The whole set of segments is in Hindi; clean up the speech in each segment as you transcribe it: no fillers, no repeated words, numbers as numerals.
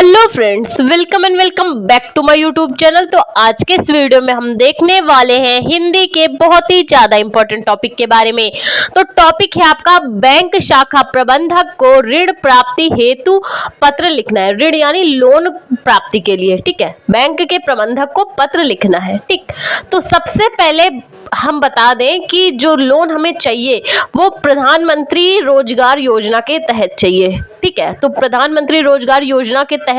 Hello friends, welcome and welcome back to my YouTube channel. तो आज के इस वीडियो में हम देखने वाले हैं हिंदी के बहुत ही ज्यादा इंपॉर्टेंट टॉपिक के बारे में। तो टॉपिक है आपका बैंक शाखा प्रबंधक को ऋण प्राप्ति हेतु पत्र लिखना है। ऋण यानी लोन प्राप्ति के लिए, ठीक है। बैंक के प्रबंधक को पत्र लिखना है, ठीक। तो सबसे पहले हम बता दें कि जो लोन हमें चाहिए वो प्रधानमंत्री रोजगार योजना के तहत चाहिए, ठीक है। तो प्रधानमंत्री रोजगार योजना के तहत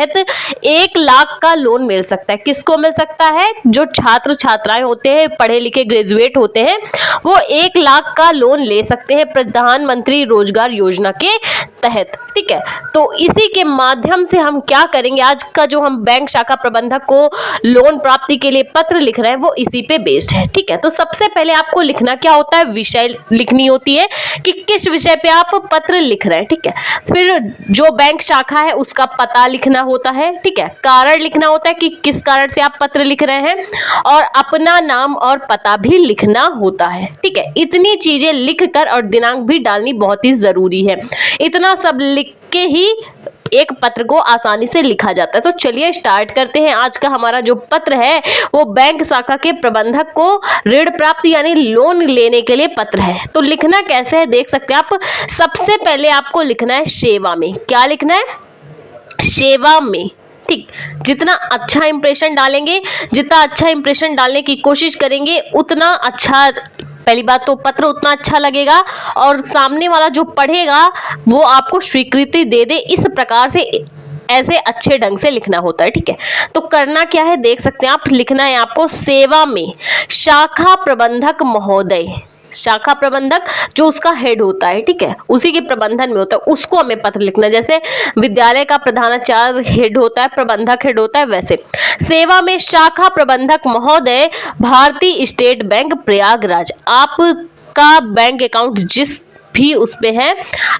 1 लाख का लोन मिल सकता है। किसको मिल सकता है? जो छात्र छात्राएं होते हैं, पढ़े लिखे ग्रेजुएट होते हैं, वो 1 लाख का लोन ले सकते हैं प्रधानमंत्री रोजगार योजना के तहत, ठीक है। तो इसी के माध्यम से हम क्या करेंगे, आज का जो हम बैंक शाखा प्रबंधक को लोन प्राप्ति के लिए पत्र लिख रहे हैं वो इसी पे बेस्ड है, ठीक है। तो सबसे पहले आपको लिखना क्या होता है, विषय लिखनी होती है कि किस विषय पे आप पत्र लिख रहे हैं, ठीक है। फिर जो बैंक शाखा है उसका पता लिखना होता है, ठीक है। कारण लिखना होता है कि किस कारण से आप पत्र लिख रहे हैं, और अपना नाम और पता भी लिखना होता है, ठीक है। इतनी चीजें लिखकर और दिनांक भी डालनी बहुत ही जरूरी है। इतना सब लिख के ही एक पत्र को आसानी से लिखा जाता है। तो चलिए स्टार्ट करते हैं। आज का हमारा जो पत्र है वो बैंक शाखा के प्रबंधक को ऋण प्राप्ति यानी लोन लेने के लिए पत्र है। तो लिखना कैसे है देख सकते हैं आप। सबसे पहले आपको लिखना है सेवा में। क्या लिखना है? सेवा में, ठीक। जितना अच्छा इंप्रेशन डालेंगे, जितना अच्छा इंप्रेशन डालने की कोशिश करेंगे, उतना अच्छा, पहली बात तो पत्र उतना अच्छा लगेगा और सामने वाला जो पढ़ेगा वो आपको स्वीकृति दे दे। इस प्रकार से ऐसे अच्छे ढंग से लिखना होता है, ठीक है। तो करना क्या है देख सकते हैं आप। लिखना है आपको सेवा में शाखा प्रबंधक महोदय। शाखा प्रबंधक जो उसका हेड होता है, ठीक है, उसी के प्रबंधन में होता है, उसको हमें पत्र लिखना है। जैसे विद्यालय का प्रधानाचार्य हेड होता है, प्रबंधक हेड होता है, वैसे सेवा में शाखा प्रबंधक महोदय, भारतीय स्टेट बैंक प्रयागराज। आपका बैंक अकाउंट जिस भी उस पे है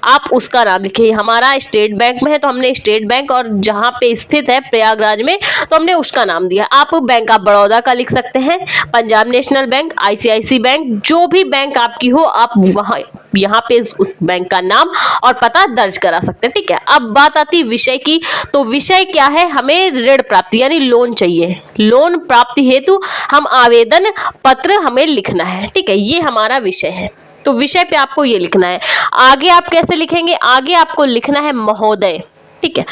आप उसका नाम लिखिए। हमारा स्टेट बैंक में है तो हमने स्टेट बैंक, और जहाँ पे स्थित है प्रयागराज में तो हमने उसका नाम दिया। आप बैंक ऑफ बड़ौदा का लिख सकते हैं, Punjab National Bank, ICIC bank, जो भी बैंक आपकी हो आप वहाँ यहाँ पे उस बैंक का नाम और पता दर्ज करा सकते हैं, ठीक है। अब बात आती है विषय की। तो विषय क्या है? हमें ऋण प्राप्ति यानी लोन चाहिए। लोन प्राप्ति हेतु हम आवेदन पत्र हमें लिखना है, ठीक है। ये हमारा विषय है। तो विषय पे आपको ये लिखना है। आगे आप कैसे लिखेंगे? आगे आपको लिखना है महोदय, ठीक है।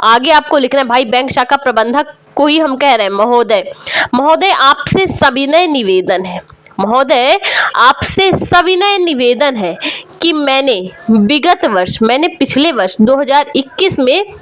आगे आपको लिखना है, भाई बैंक शाखा प्रबंधक को ही हम कह रहे हैं महोदय। महोदय आपसे सविनय निवेदन है, महोदय आपसे सविनय निवेदन है कि मैंने विगत वर्ष, मैंने पिछले वर्ष 2021 में,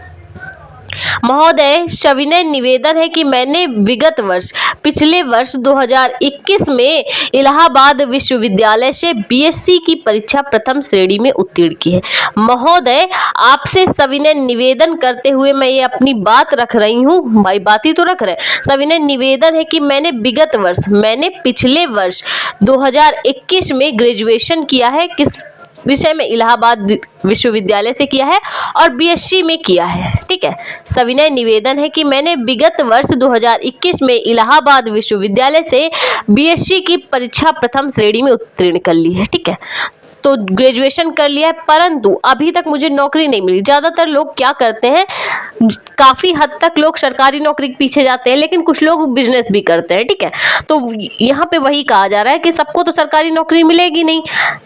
महोदय सविनय निवेदन है कि मैंने विगत वर्ष, पिछले वर्ष 2021 में इलाहाबाद विश्वविद्यालय से बीएससी की परीक्षा प्रथम श्रेणी में उत्तीर्ण की है। महोदय आपसे सविनय निवेदन करते हुए मैं ये अपनी बात रख रही हूँ, भाई बात ही तो रख रहे हैं। सविनय निवेदन है कि मैंने विगत वर्ष, मैंने पिछले वर्ष 2021 में ग्रेजुएशन किया है। किस विषय में? इलाहाबाद विश्वविद्यालय से किया है और बीएससी में किया है, ठीक है। सविनय निवेदन है कि मैंने विगत वर्ष 2021 में इलाहाबाद विश्वविद्यालय से बीएससी की परीक्षा प्रथम श्रेणी में उत्तीर्ण कर ली है, ठीक है। तो ग्रेजुएशन कर लिया है, परंतु अभी तक मुझे नौकरी नहीं मिली। ज़्यादातर लोग क्या करते हैं, काफ़ी हद तक लोग सरकारी नौकरी के पीछे जाते हैं, लेकिन कुछ लोग बिजनेस भी करते हैं, ठीक है। तो यहाँ पे वही कहा जा रहा है कि सबको तो सरकारी नौकरी मिलेगी नहीं।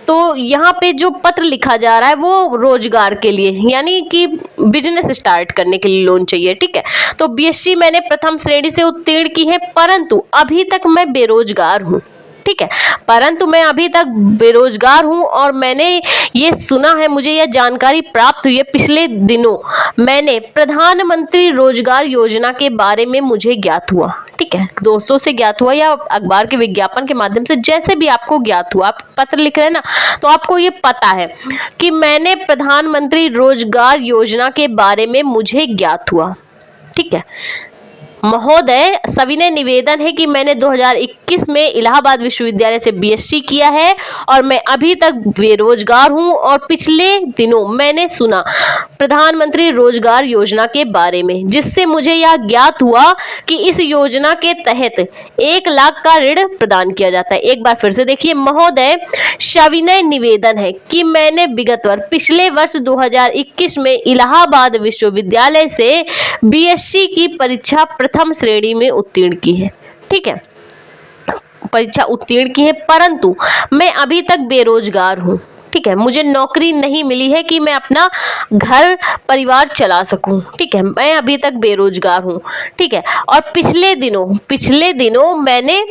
तो यहाँ पे जो पत्र लिखा जा रहा है वो रोजगार के लिए, यानी कि बिजनेस स्टार्ट करने के लिए लोन चाहिए, ठीक है। तो बीएससी मैंने प्रथम श्रेणी से उत्तीर्ण की है, परंतु अभी तक मैं बेरोजगार हूँ, ठीक है। परंतु मैं अभी तक बेरोजगार हूं और मैंने ये सुना है, मुझे यह जानकारी प्राप्त हुई है पिछले दिनों, मैंने प्रधानमंत्री रोजगार योजना के बारे में मुझे ज्ञात हुआ, ठीक है। दोस्तों से ज्ञात हुआ या अखबार के विज्ञापन के माध्यम से, जैसे भी आपको ज्ञात हुआ, आप पत्र लिख रहे हैं ना, तो आपको ये पता है कि मैंने प्रधानमंत्री रोजगार योजना के बारे में मुझे ज्ञात हुआ, ठीक है। महोदय, सविनय निवेदन है कि मैंने 2021 में इलाहाबाद विश्वविद्यालय से बीएससी किया है और मैं अभी तक बेरोजगार हूं और पिछले दिनों मैंने सुना प्रधानमंत्री रोजगार योजना के बारे में, जिससे मुझे यह ज्ञात हुआ कि इस योजना के तहत 1 लाख का ऋण प्रदान किया जाता है। एक बार फिर से देखिए, महोदय, सविनय निवेदन है कि मैंने विगत वर्ष पिछले वर्ष 2021 में इलाहाबाद विश्वविद्यालय से बीएससी की परीक्षा प्रथम श्रेणी में उत्तीर्ण की है। ठीक है, परीक्षा उत्तीर्ण की है, परंतु मैं अभी तक बेरोजगार हूँ। ठीक है, मुझे नौकरी नहीं मिली है कि मैं अपना घर परिवार चला सकूं। ठीक है, मैं अभी तक बेरोजगार हूँ। ठीक है, और पिछले दिनों मैंने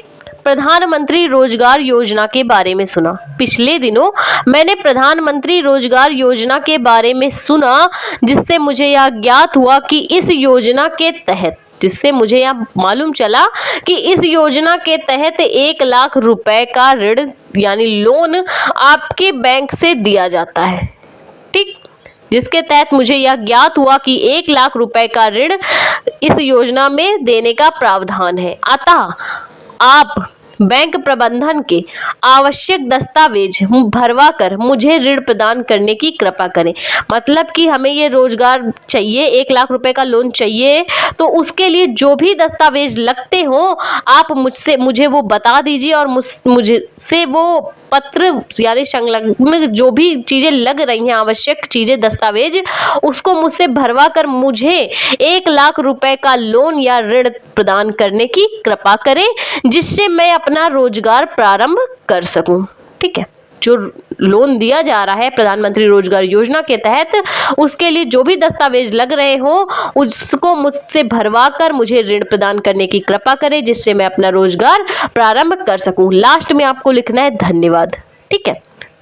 प्रधानमंत्री रोजगार योजना के बारे में सुना। पिछले दिनों मैंने प्रधानमंत्री रोजगार योजना के बारे में सुना, जिससे मुझे यह ज्ञात हुआ कि इस योजना के तहत, जिससे मुझे यह मालूम चला कि इस योजना के तहत 1 लाख रुपए का ऋण यानी लोन आपके बैंक से दिया जाता है। ठीक, जिसके तहत मुझे यह ज्ञात हुआ कि 1 लाख रुपए का ऋण इस योजना में देने का प्रावधान है। अतः आप बैंक प्रबंधन के आवश्यक दस्तावेज भरवा कर मुझे ऋण प्रदान करने की कृपा करें। मतलब कि हमें ये रोजगार चाहिए, 1 लाख रुपए का लोन चाहिए, तो उसके लिए जो भी दस्तावेज लगते हो आप मुझे वो बता दीजिए और मुझे से वो पत्र यानी संलग्न जो भी चीजें लग रही हैं, आवश्यक चीजें, दस्तावेज, उसको मुझसे भरवा कर मुझे 1 लाख रुपए का लोन या ऋण प्रदान करने की कृपा करें, जिससे मैं अपना रोजगार प्रारंभ कर सकूं। ठीक है, जो लोन दिया जा रहा है प्रधानमंत्री रोजगार योजना के तहत, उसके लिए जो भी दस्तावेज लग रहे हो उसको मुझसे भरवा कर मुझे ऋण प्रदान करने की कृपा करें, जिससे मैं अपना रोजगार प्रारंभ कर सकूं। लास्ट में आपको लिखना है धन्यवाद। ठीक है,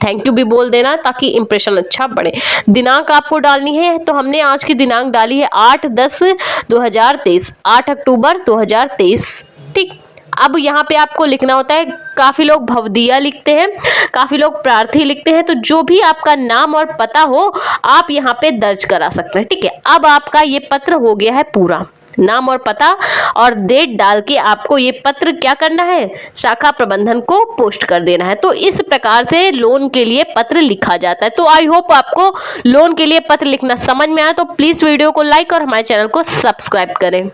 थैंक यू भी बोल देना ताकि इंप्रेशन अच्छा बढ़े। दिनांक आपको डालनी है, तो हमने आज की दिनांक डाली है 8/10/2023, 8 अक्टूबर 2023। ठीक, अब यहाँ पे आपको लिखना होता है, काफी लोग भवदिया लिखते हैं, काफी लोग प्रार्थी लिखते हैं, तो जो भी आपका नाम और पता हो आप यहाँ पे दर्ज करा सकते हैं। ठीक है, अब आपका ये पत्र हो गया है पूरा, नाम और पता और डेट डाल के आपको ये पत्र क्या करना है, शाखा प्रबंधन को पोस्ट कर देना है। तो इस प्रकार से लोन के लिए पत्र लिखा जाता है। तो आई होप आपको लोन के लिए पत्र लिखना समझ में आया। तो प्लीज वीडियो को लाइक और हमारे चैनल को सब्सक्राइब करें।